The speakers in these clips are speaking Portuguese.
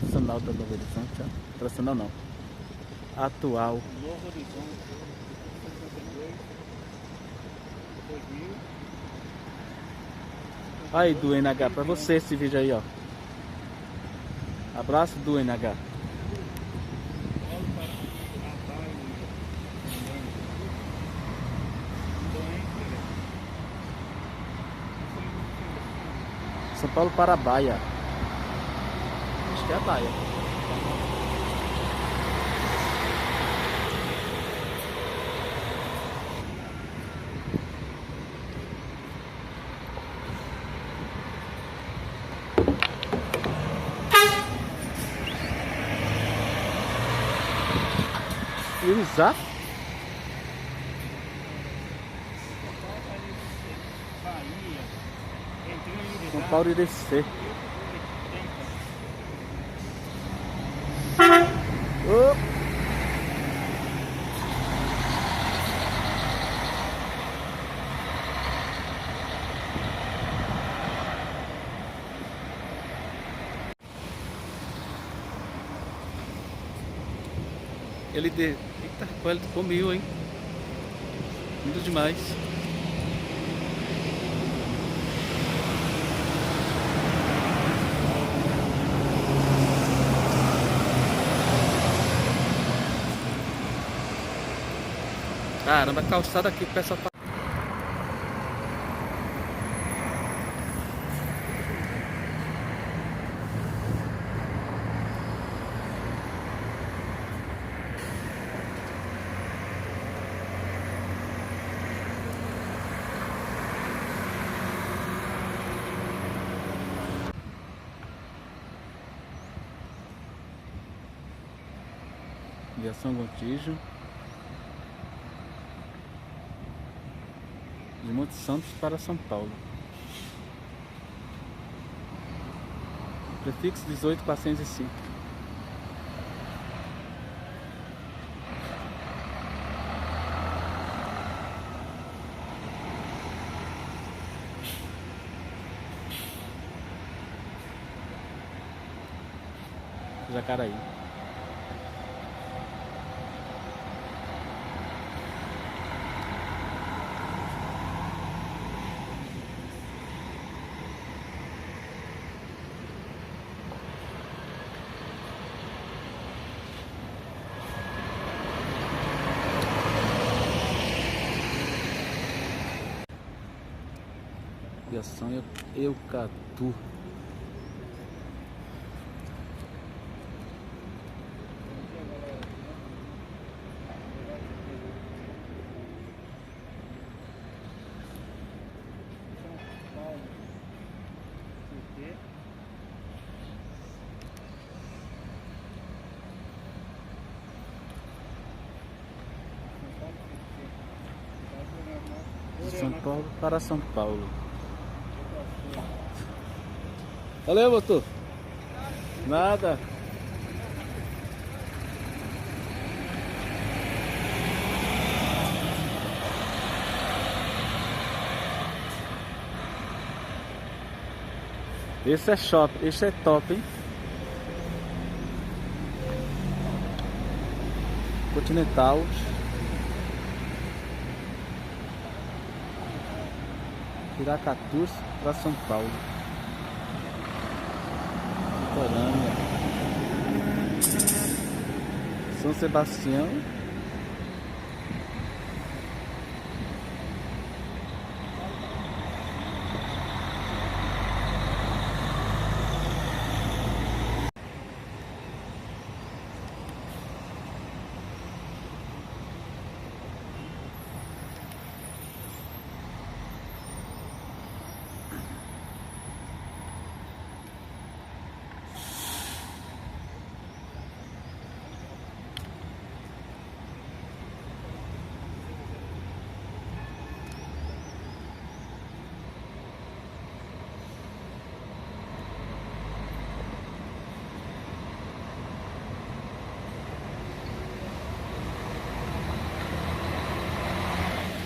tradicional da Novo Horizonte, ó. Tradicional não. Atual. Novo Horizonte, 62, 2000. Aí do NH, pra você esse vídeo aí, ó. Abraço do NH. São Paulo para a Baia. Acho que é a Baia. Irizá? São Paulo Irecê. Oh. Eita, ele comiu, hein? Muito demais. Caramba, a calçada aqui, o pessoal tá... Viação Gontijo. De Monte Santos para São Paulo. Prefixo 18405. Jacaraí. Viação Eucatu. De São Paulo para São Paulo. Valeu, motor. Nada. Esse é shopping, esse é top, hein? Continental. Piracatu para São Paulo. Porânia. São Sebastião.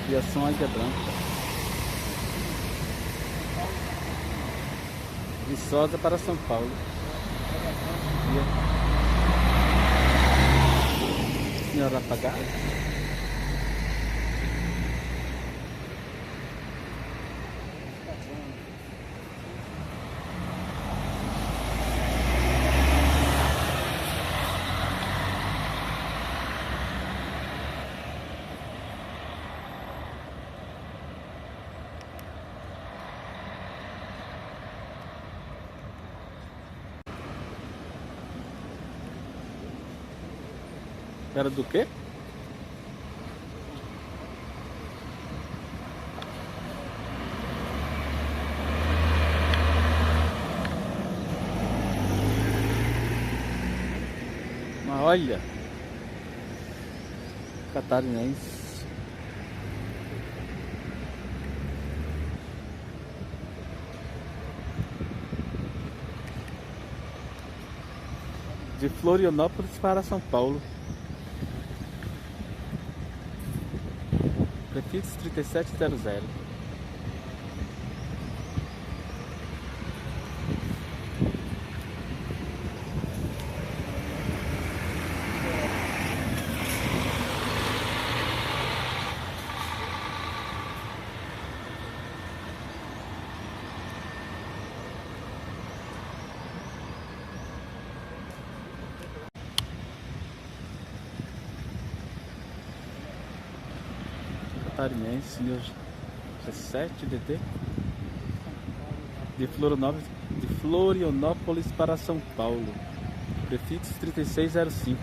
Viação Águia Branca. Viçosa para São Paulo. dia. Senhora apagada. Era do quê? Mas olha, catarinense. De Florianópolis para São Paulo. Prefixo 3700. Catarinense, senhor G7 DT. De Florianópolis para São Paulo. Prefixo 3605.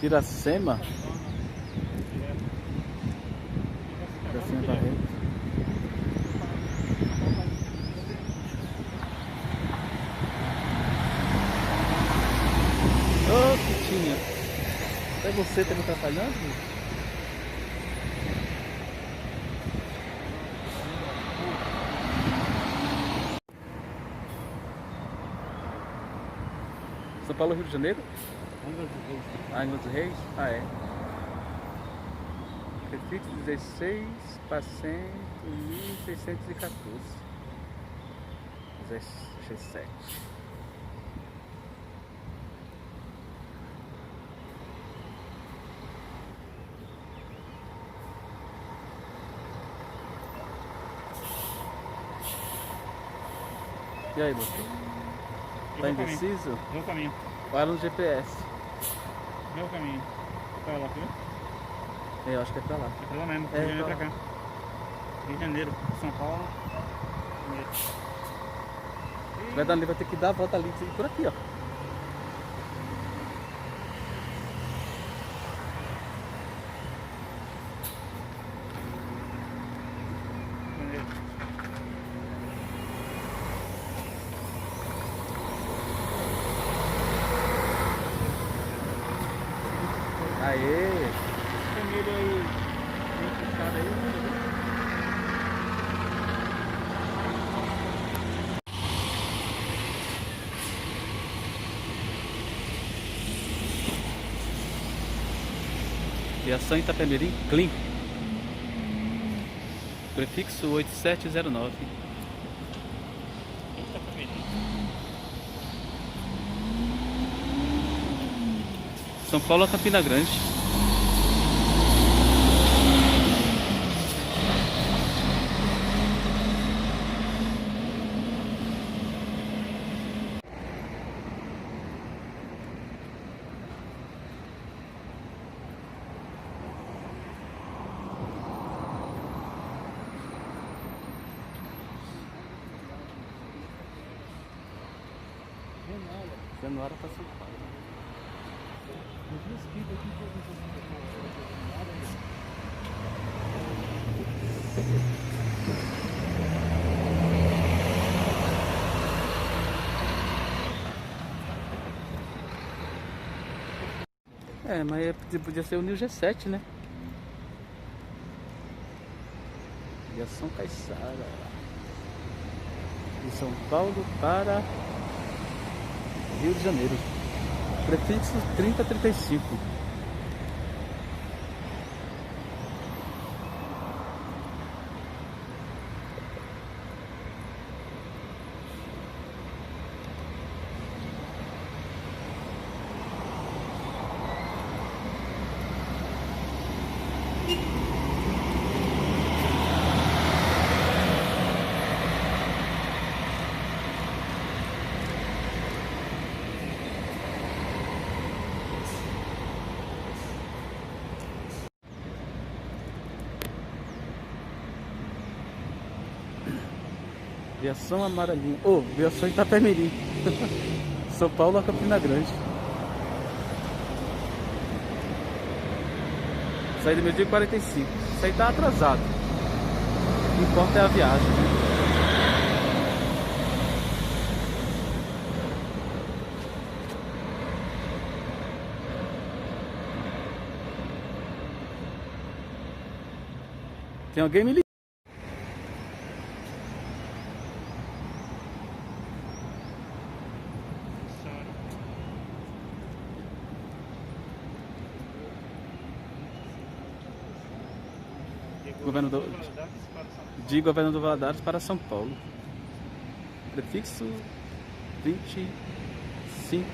Piracema. Piracema Barreto. Ô, Pitinha. É você que tá me atrapalhando? São Paulo, Rio de Janeiro? Angra dos Reis? Ah, é. Prefixo 16, paciente 1614. G7. E aí, Lucas? Tá indeciso? Meu caminho. Vai no GPS. Meu caminho. Pra lá, viu? Eu acho que é pra lá. É pra lá mesmo. É, Rio de Janeiro pra pra cá. Rio de Janeiro, São Paulo. Vai dar ali, vai ter que dar a volta ali por aqui, ó. Aê! Família aí. Esse cara aí. Viação Itapemirim, Clean. Prefixo 8709. São Paulo a Campina Grande. Januário para São Paulo. É, mas podia ser o Nil G7, né? Aviação Caiçara. De São Paulo para Rio de Janeiro. Prefixo 3035. Aviação Amarelinha. Aviação Itapemirim. São Paulo a Campina Grande. Saída meio-dia 45. Isso aí tá atrasado. O que importa é a viagem, né? Tem alguém me ligando. De Governador Valadares para São Paulo. Prefixo 2050.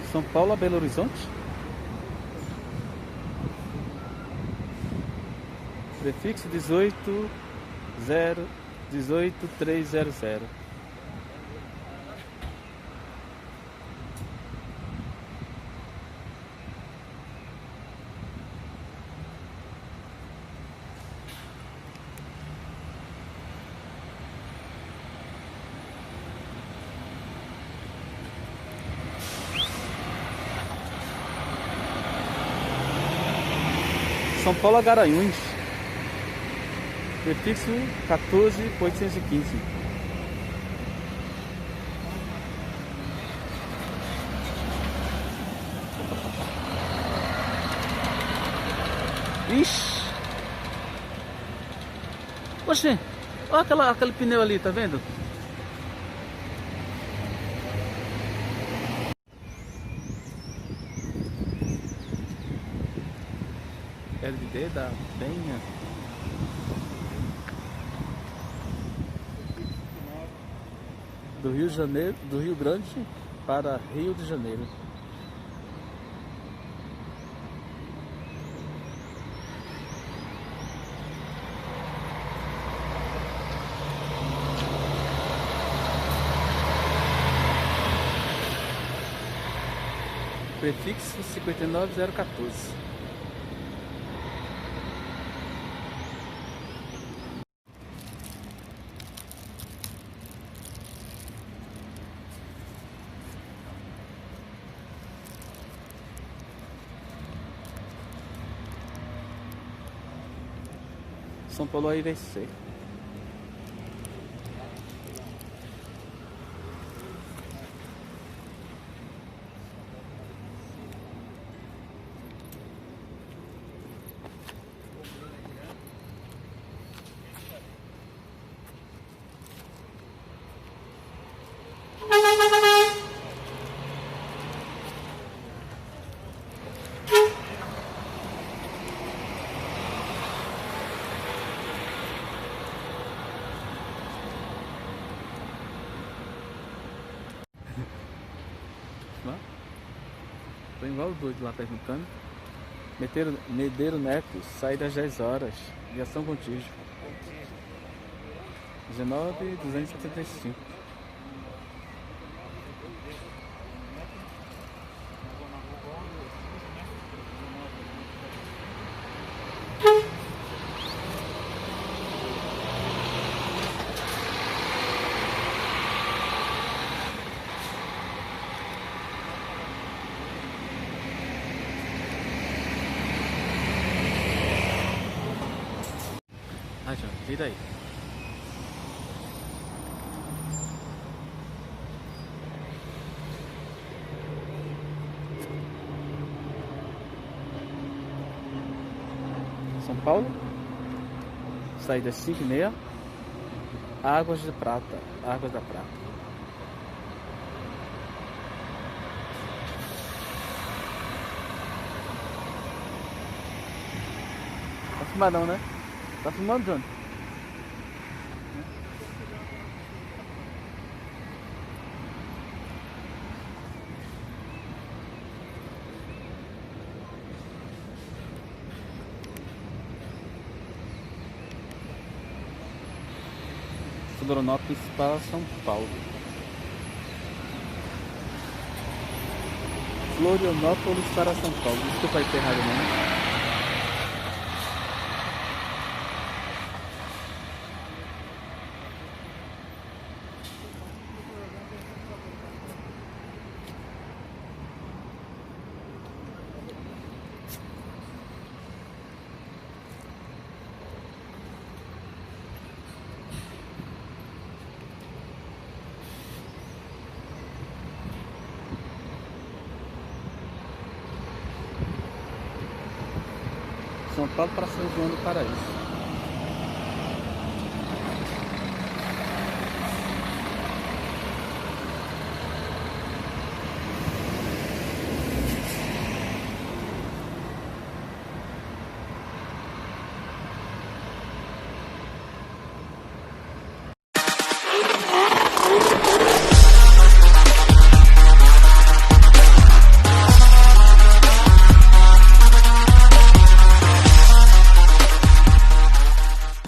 São Paulo a Belo Horizonte. Prefixo 18300. São Paulo a Garanhuns. Prefixo 14815. Ixi! Oxê! Olha aquele pneu ali, tá vendo? LD da Penha. Do Rio de Janeiro, do Rio Grande para Rio de Janeiro. Prefixo 59014. São Paulo aí vai ser. Tô igual o doido lá perguntando. Medeiro Neto, sai das 10 horas. Aviação Contígio. 19.275. Confira aí. São Paulo, saída 5h30, Águas de Prata, Águas da Prata. Tá filmadão, né? Tá filmando, Johnny? Florianópolis para São Paulo. Florianópolis para São Paulo. Desculpa aí ter errado, não. São Paulo para São João do Paraíso.